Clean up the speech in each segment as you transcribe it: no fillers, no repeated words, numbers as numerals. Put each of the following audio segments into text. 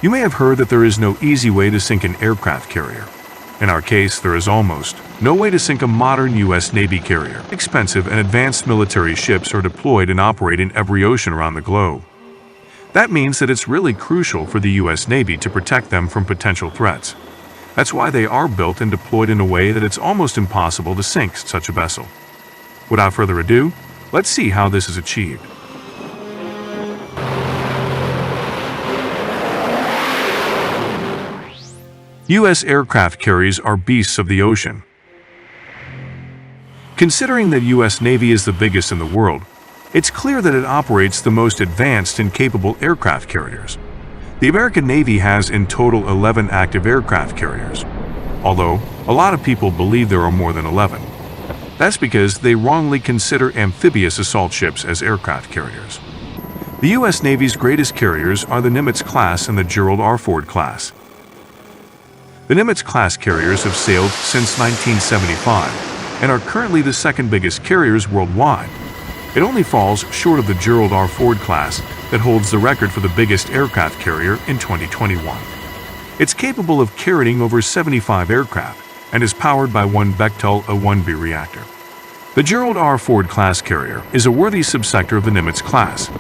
You may have heard that there is no easy way to sink an aircraft carrier. In our case, there is almost no way to sink a modern U.S. Navy carrier. Expensive and advanced military ships are deployed and operate in every ocean around the globe. That means that it's really crucial for the U.S. Navy to protect them from potential threats. That's why they are built and deployed in a way that it's almost impossible to sink such a vessel. Without further ado, let's see how this is achieved. U.S. aircraft carriers are beasts of the ocean. Considering that U.S. Navy is the biggest in the world, it's clear that it operates the most advanced and capable aircraft carriers. The American Navy has in total 11 active aircraft carriers, although a lot of people believe there are more than 11. That's because they wrongly consider amphibious assault ships as aircraft carriers. The U.S. Navy's greatest carriers are the Nimitz class and the Gerald R. Ford class. The Nimitz-class carriers have sailed since 1975 and are currently the second biggest carriers worldwide. It only falls short of the Gerald R. Ford class that holds the record for the biggest aircraft carrier in 2021. It's capable of carrying over 75 aircraft and is powered by one Bechtel A-1B reactor. The Gerald R. Ford class carrier is a worthy subsector of the Nimitz class.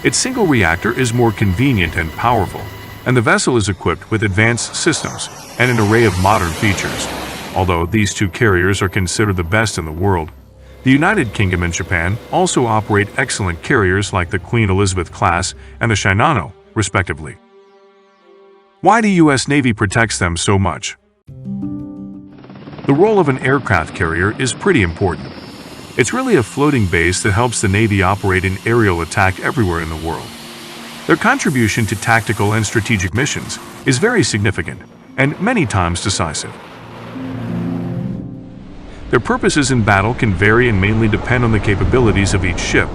Its single reactor is more convenient and powerful, and the vessel is equipped with advanced systems and an array of modern features. Although these two carriers are considered the best in the world, the United Kingdom and Japan also operate excellent carriers like the Queen Elizabeth class and the Shinano, respectively. Why the U.S. Navy protects them so much? The role of an aircraft carrier is pretty important. It's really a floating base that helps the Navy operate an aerial attack everywhere in the world. Their contribution to tactical and strategic missions is very significant and many times decisive. Their purposes in battle can vary and mainly depend on the capabilities of each ship.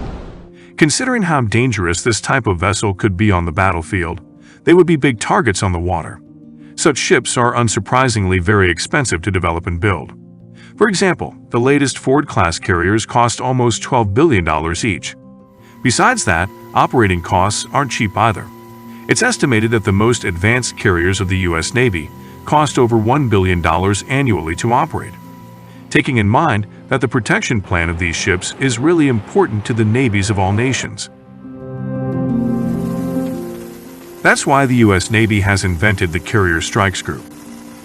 Considering how dangerous this type of vessel could be on the battlefield, they would be big targets on the water. Such ships are unsurprisingly very expensive to develop and build. For example, the latest Ford-class carriers cost almost $12 billion each. Besides that, operating costs aren't cheap either. It's estimated that the most advanced carriers of the U.S. Navy cost over $1 billion annually to operate. Taking in mind that the protection plan of these ships is really important to the navies of all nations. That's why the U.S. Navy has invented the Carrier Strikes Group.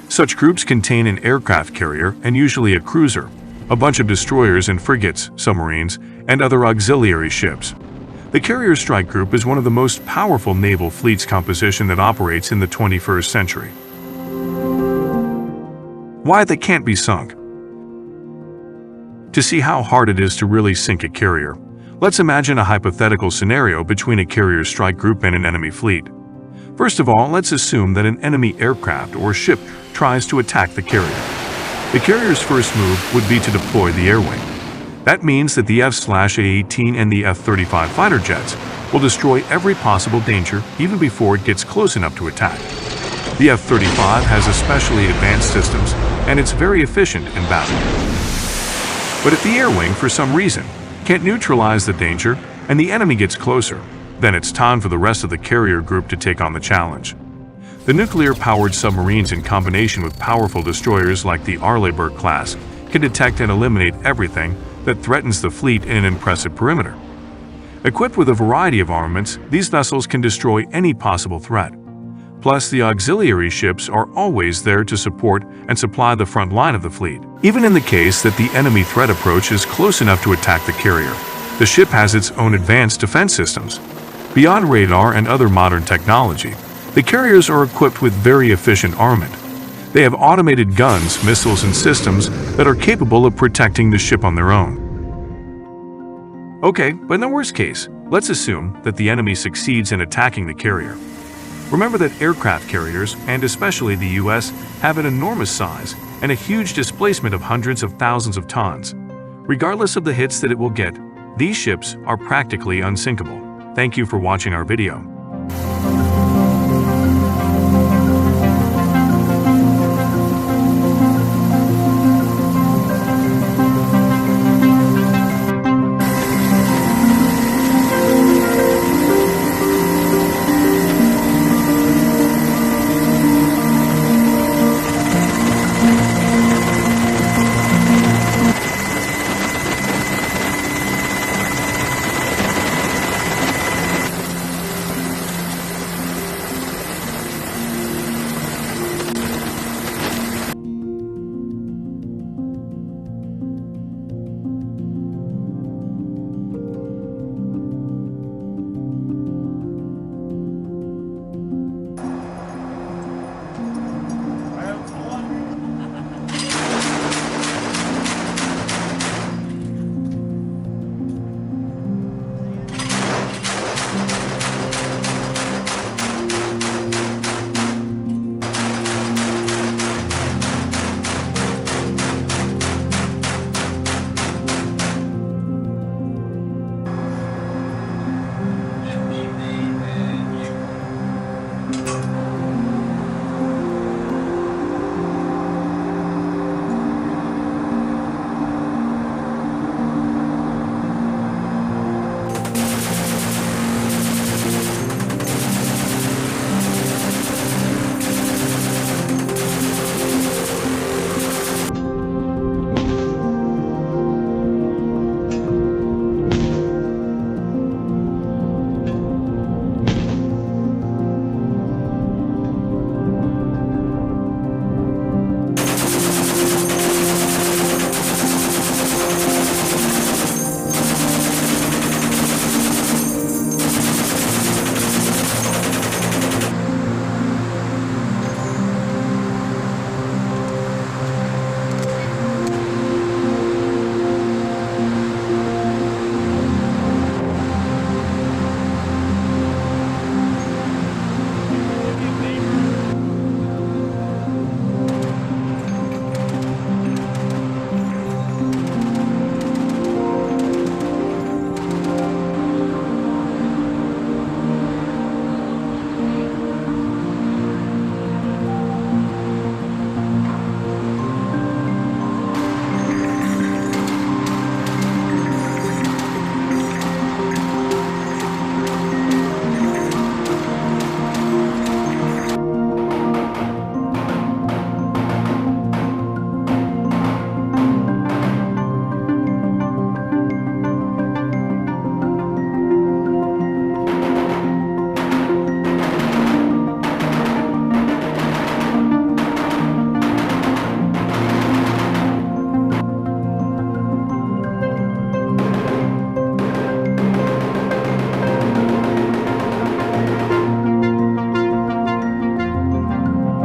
Such groups contain an aircraft carrier and usually a cruiser, a bunch of destroyers and frigates, submarines, and other auxiliary ships. The Carrier Strike Group is one of the most powerful naval fleets composition that operates in the 21st century. Why they can't be sunk? To see how hard it is to really sink a carrier, let's imagine a hypothetical scenario between a Carrier Strike Group and an enemy fleet. First of all, let's assume that an enemy aircraft or ship tries to attack the carrier. The carrier's first move would be to deploy the air wing. That means that the F/A-18 and the F-35 fighter jets will destroy every possible danger even before it gets close enough to attack. The F-35 has especially advanced systems and it's very efficient in battle. But if the air wing, for some reason, can't neutralize the danger and the enemy gets closer, then it's time for the rest of the carrier group to take on the challenge. The nuclear-powered submarines in combination with powerful destroyers like the Arleigh class can detect and eliminate everything that threatens the fleet in an impressive perimeter. Equipped with a variety of armaments, these vessels can destroy any possible threat. Plus, the auxiliary ships are always there to support and supply the front line of the fleet. Even in the case that the enemy threat approach is close enough to attack the carrier, the ship has its own advanced defense systems. Beyond radar and other modern technology, the carriers are equipped with very efficient armament. They have automated guns, missiles, and systems that are capable of protecting the ship on their own. Okay, but in the worst case, let's assume that the enemy succeeds in attacking the carrier. Remember that aircraft carriers, and especially the U.S., have an enormous size and a huge displacement of hundreds of thousands of tons. Regardless of the hits that it will get, these ships are practically unsinkable. Thank you for watching our video.